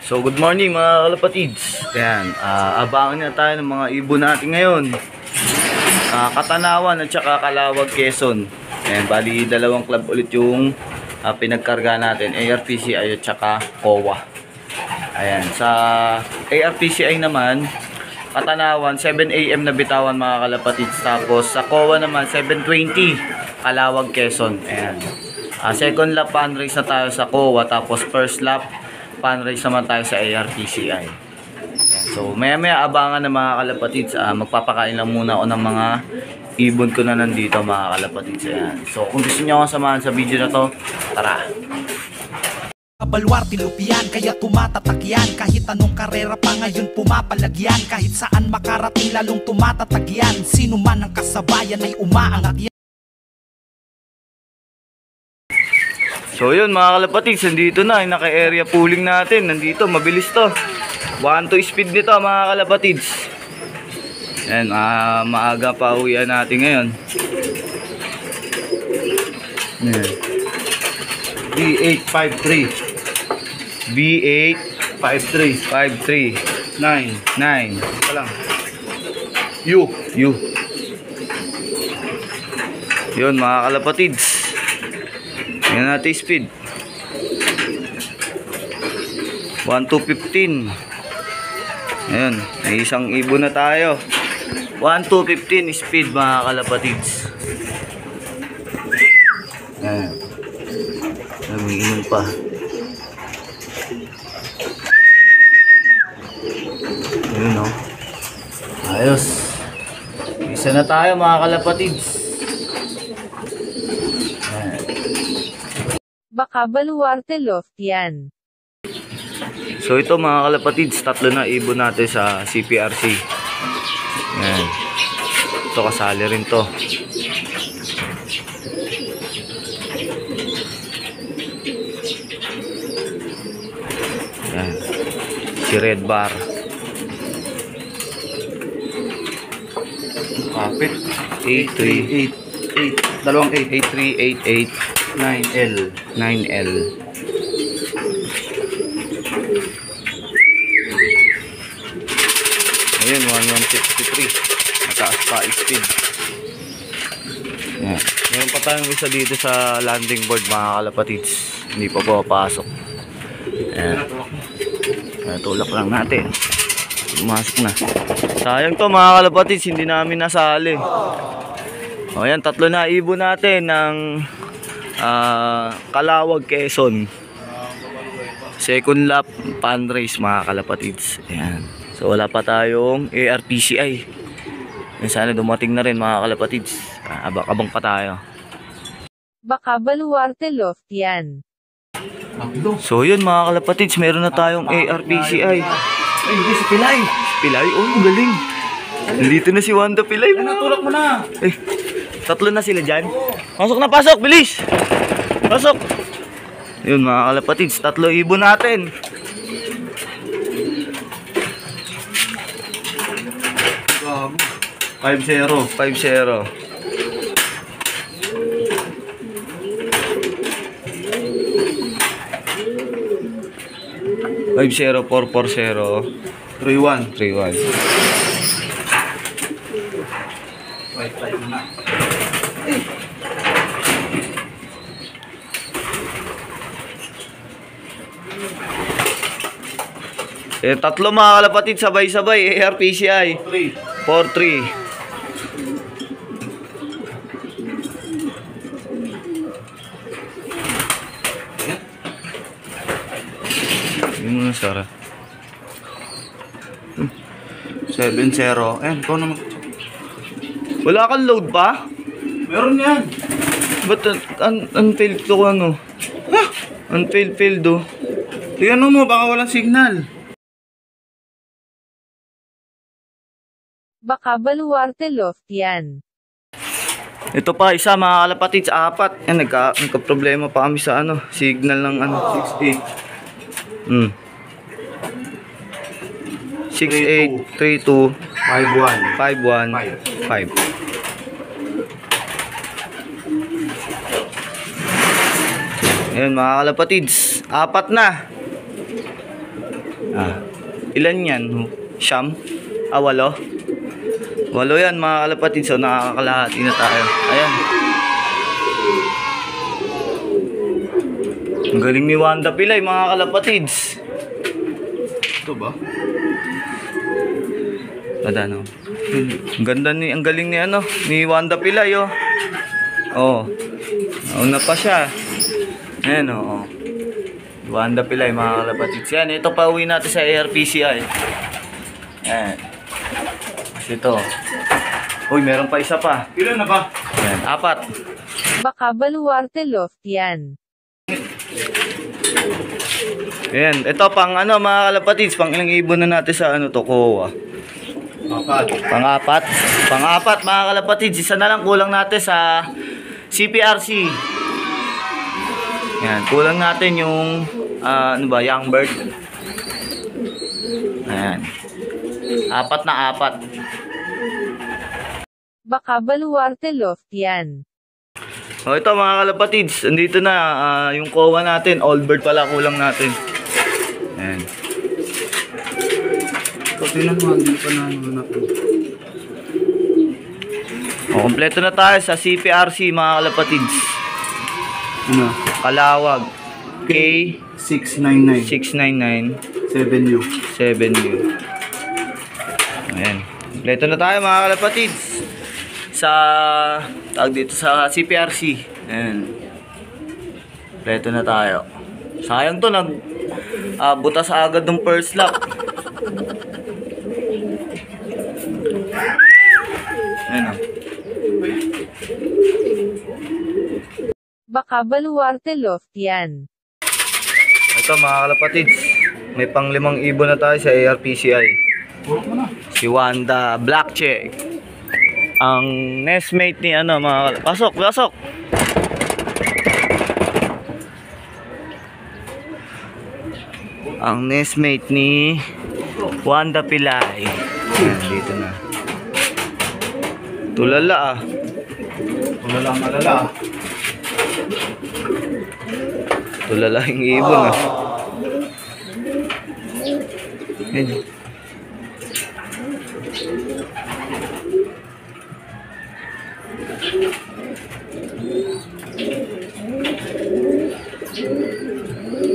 So good morning mga kalapatids. Ayan, abangan na tayo ng mga ibon natin ngayon. Katanawan at saka Calawag, Quezon. Ayan, bali dalawang club ulit yung pinagkarga natin, ARPCI at saka COA. Ayan, sa ARPCI naman, Katanawan 7 AM na bitawan mga kalapatids. Tapos sa COA naman 7:20 Calawag, Quezon. Ayan. Second lap fundraise na tayo sa COA, tapos first lap fundraise naman tayo sa ARPCI. So maya abangan ng mga kalapatids. Magpapakain lang muna ako ng mga ibon ko na nandito mga kalapatids. Ayan. So kung gusto nyo akong samahan sa video na to, tara! Balwar tinupian, kaya tumatatak yan. Kahit anong karera pa ngayon pumapalagyan. Kahit saan makarating lalong tumatatag yan. Sino man ang kasabayan ay umaangat yan. So yun mga kalapatids, nandito na, naka-area pooling natin. Nandito, mabilis to. 1-2 speed nito mga kalapatids. Ayan, maaga pa uwian natin ngayon. Ayan. B853 B853 9 pa lang. U Yun mga kalapatids, yan natin speed 1-2-15. Ayan, may isang ibon na tayo. 1-2-15 speed mga kalapatids. Ayan, namiinom pa. Ayun o, ayos. Isa na tayo mga kalapatids. Ayan. Baka baluarte loft yan. So ito mga kalapatids, tatlo na ibon natin sa CPRC. Ayan. Ito kasali rin to. Ayan. Si Red Bar. Kapit. 8388 Dalawang 8. 8388 9L. 9L. Ayun, 1163. Mataas pa speed. Yan. Meron pa tayong isa dito sa landing board mga kalapatids. Hindi pa papasok. Ayan. Tulak lang natin. Pumasok na. Sayang to mga kalapatids, hindi namin nasali. O yan, tatlo na ibon natin ng Calawag, Quezon. Second lap fundraise mga kalapatids. Ayan. So wala pa tayong ARPCI. Sana dumating na rin mga kalapatids. Abang pa tayo. Baka baluarte loft yan. So yun mga kalapatids, meron na tayong ARPCI. Ay, hindi si Pilay. Pilay? Oh, galing. Nandito na si Wanda Pilay. Tulak mo na. Eh, tatlo na sila dyan. Pasok na, pasok! Bilis! Pasok! Yun mga kalapatids, tatlo ibon natin. 5-0. 5-0. Five zero, 4-4-0, 3-1. 3-1. Eh, tatlo mga kalapatid, sabay-sabay, ARPCI. 4-3. Hindi mo na, Sarah. 7-0. Eh, ikaw naman. Wala kang load pa? Meron yan. Ba't unfailed to ano? Ha? Unfailed do. Tingnan mo, baka walang signal. Baka baluarte loft yan. Ito pa, isa mga kalapatids, 4. Yan, nagka-problema pa kami sa ano, signal ng ano, 6-8. 6-8, 3-2, 5-1. 5-1, 5. Ayan mga kalapatids, 4 na. Ilan yan? Siyam? Walo? Walo yan mga kalapatid. So nakakalahati na tayo. Ayan. Ang galing ni Wanda Pilay mga kalapatids. Ito ba? Ano? Ang ganda ang galing ni ni Wanda Pilay oh. Oh. Nauna pa siya. Ayan oh. Wanda Pilay mga kalapatids. Yan, ito pa uwi natin sa ARPCI. Ayan. Kasi ito. Uy, meron pa isa pa. Ilan na ba? Ayan, 4. Baka baluarte loft yan. Ayan, ito pang mga kalapatids, pang ilang ibon na natin sa COA. 4. Pang-apat. Pang-apat mga kalapatids, isa na lang kulang natin sa CPRC. Ayan, kulang natin yung young bird. Ayan. 4 na 4. Baka baluarte loft yan. O ito mga kalapatids, andito na yung COA natin, old bird pala kulang natin. Ayan. Ito, tinan mo, hindi pa na po. O, kompleto na tayo sa CPRC mga kalapatids. Ano? Kalawag. K 699. 699 7U. 7U. Ayan. Kompleto na tayo mga kalapatids. Sa dito sa CPRC. Ayan. Kompleto na tayo. Sayang to butas agad ng first lap. Ayan. Baka baluarte loft yan. Ito mga kalapatids, may pang 5 ibon na tayo sa ARPCI. Si Wanda Black Check. Ang nestmate ni mga pasok. Ang nestmate ni Wanda Pilay. Ayan, dito na. Tulala Walang alala. Tulala yung ibon Ayan.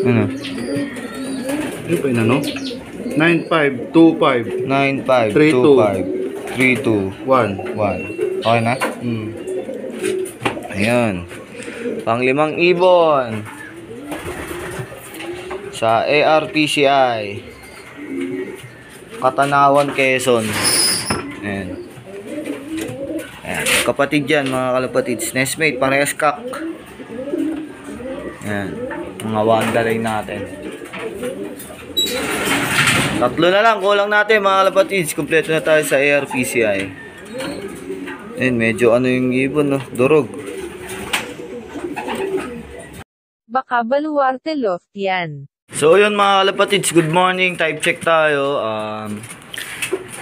Ano? Ano pa yun, ano? 9525 9525 1. 1. Okay na? Ayan. Pang 5 ibon. Sa ARPCI. Katanawan, Quezon. Ayan. Ayan. Kapatid yan, mga kalapatids. Nestmate, parehas kak. Ayan. Mga wandalay natin. Tatlo na lang, kulang natin mga kalapatids. Kompleto na tayo sa ARPCI. Ayan, medyo yung ibon, no? Durog. Baka baluarte loft yan. So yun mga kalapatids, good morning. Time check tayo.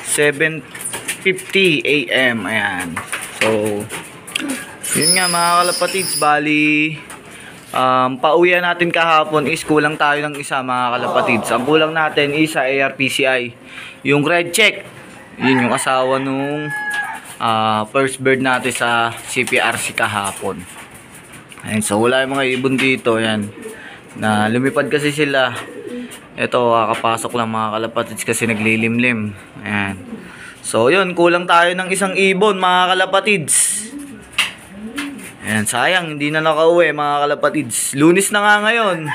7:50 AM. Ayan. So yun nga mga kalapatids, bali pauwian natin kahapon is kulang tayo ng isa mga kalapatids. Ang kulang natin is sa ARPCI, yung red check. Yun yung asawa nung first bird natin sa CPRC kahapon. Ayan, so wala yung mga ibon dito. Ayan, na lumipad kasi sila. Ito, kakapasok lang mga kalapatids kasi naglilimlim. Ayan. So yun, kulang tayo ng isang ibon mga kalapatids. Ayan, sayang hindi na nakauwi mga kalapatids. Lunes na nga ngayon.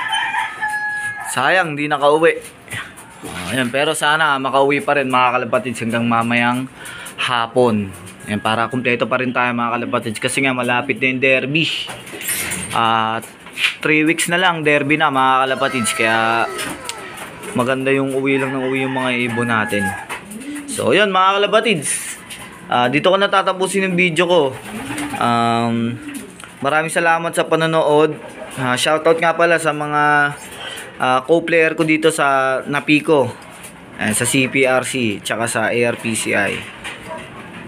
Sayang hindi nakauwi. Ayan, pero sana makauwi pa rin mga kalapatids hanggang mamayang hapon. Ayan, para kumpleto pa rin tayo mga kalapatids kasi nga malapit na yung derby. 3 weeks na lang derby na mga kalapatids, kaya maganda yung uwi lang ng uwi yung mga ibon natin. So yun mga kalapatids, dito ko natatapusin yung video ko. Maraming salamat sa panonood. Shoutout nga pala sa mga co-player ko dito sa Napico, sa CPRC tsaka sa ARPCI.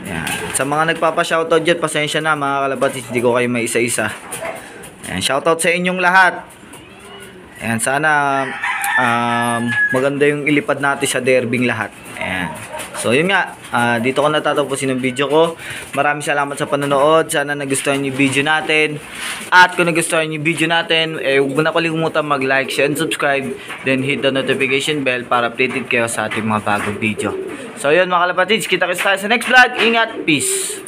Yan. Sa mga nagpapa-shoutout dyan, pasensya na mga kalapatids, hindi ko kayo may isa-isa. Ayan, shoutout sa inyong lahat. Ayan, sana maganda yung ilipad natin sa derbing lahat. Ayan. So yun nga, dito ko natatapusin ang video ko. Maraming salamat sa panonood. Sana nagustuhan yung video natin. At kung nagustuhan yung video natin, huwag mo na kalimutan mag-like, share, and subscribe. Then hit the notification bell para updated kayo sa ating mga bagong video. So yun mga kalapatids, kita-kits tayo sa next vlog. Ingat, peace!